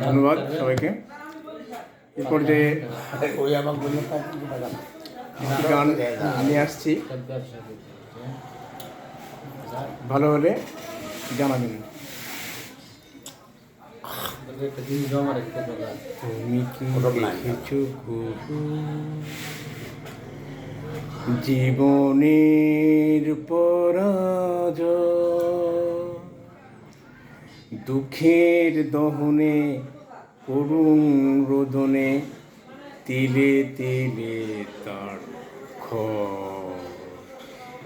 ধন্যবাদ সবাইকে। এরপর যে গান নিয়ে আসছি, ভালো হলে জানাবেন। তুমি কি দেখেছো জীবনের পরাজয়, দুঃখের দহনে করুণ রোদনে, তিলে তিলে তার ক্ষয়,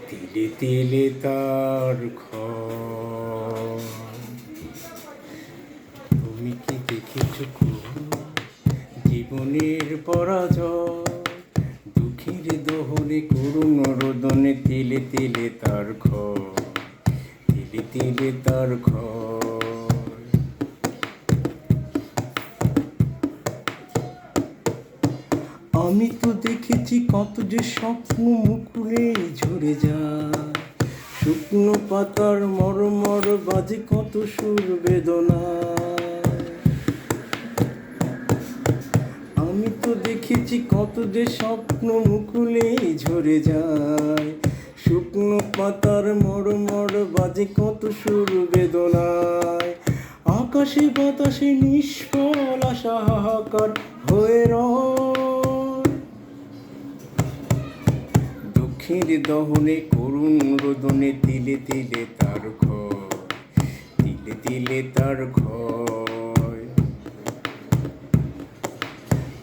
তিলে তিলে তার ক্ষয়। তুমি কি দেখেছো জীবনের পরাজয়, দুঃখের দহনে করুণ রোদনে, তিলে তিলে তার ক্ষয়, তিলে তিলে তার ক্ষয়। আমি তো দেখেছি কত যে স্বপ্ন মুকুলে ঝরে যায়, শুকনো পাতার মরমর বাজে কত সুর বেদনা। আমি তো দেখেছি কত যে স্বপ্ন মুকুলে ঝরে যায়, শুকনো পাতার মরমর বাজে কত সুর বেদনায়। আকাশে বাতাসে নিষ্ফল আশা হাহাকার হয়ে রয়, দুঃখের দহনে করুণ রোদনে, তিলে তিলে তার ক্ষয়, তিলে তিলে তার ক্ষয়।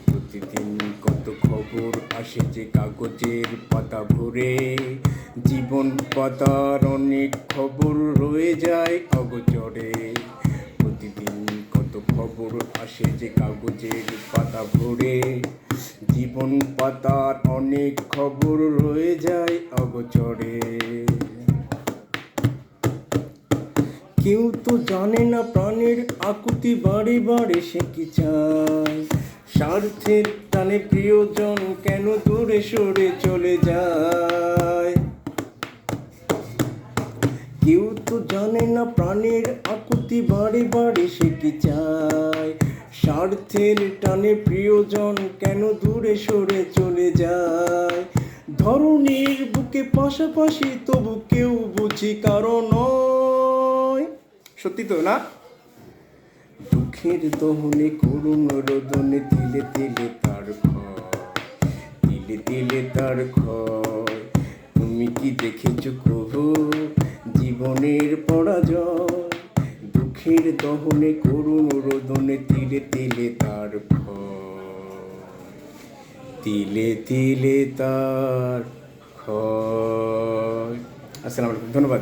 প্রতিদিন কত খবর আসে যে কাগজের পাতা ভরে, জীবন পাতার অনেক খবর রয়ে যায় অগোচরে। প্রতিদিন কত খবর আসে যে কাগজের পাতা ভরে, জীবন পাতার অনেক খবর রয়ে যায় অগোচরে। কেউ তো জানে না প্রাণের আকুতি বাড়ে বাড়ে সে কি চায়, স্বার্থের টানে প্রিয়জন কেন দূরে সরে চলে যায়। কেউ তো জানে না প্রাণের আকুতি বাড়ে বাড়ে সে কি চায়, স্বার্থের টানে প্রিয়জন কেন দূরে সরে চলে যায়। ধরনীর বুকে পাশাপাশি তবু কেউ বুঝি কারণ নয়। সত্যি তো না? দুঃখের দহনে করুণ রোদনে, তিলে তিলে তার ক্ষয়, তিলে তিলে তার ক্ষয়। তুমি কি দেখেছো প্রভু জীবনের পরাজয়, দুঃখের দহনে করুণ রোদনে, তিলে তিলে তার ক্ষয়, তিলে তিলে তার ক্ষয়। আসসালামু আলাইকুম, ধন্যবাদ।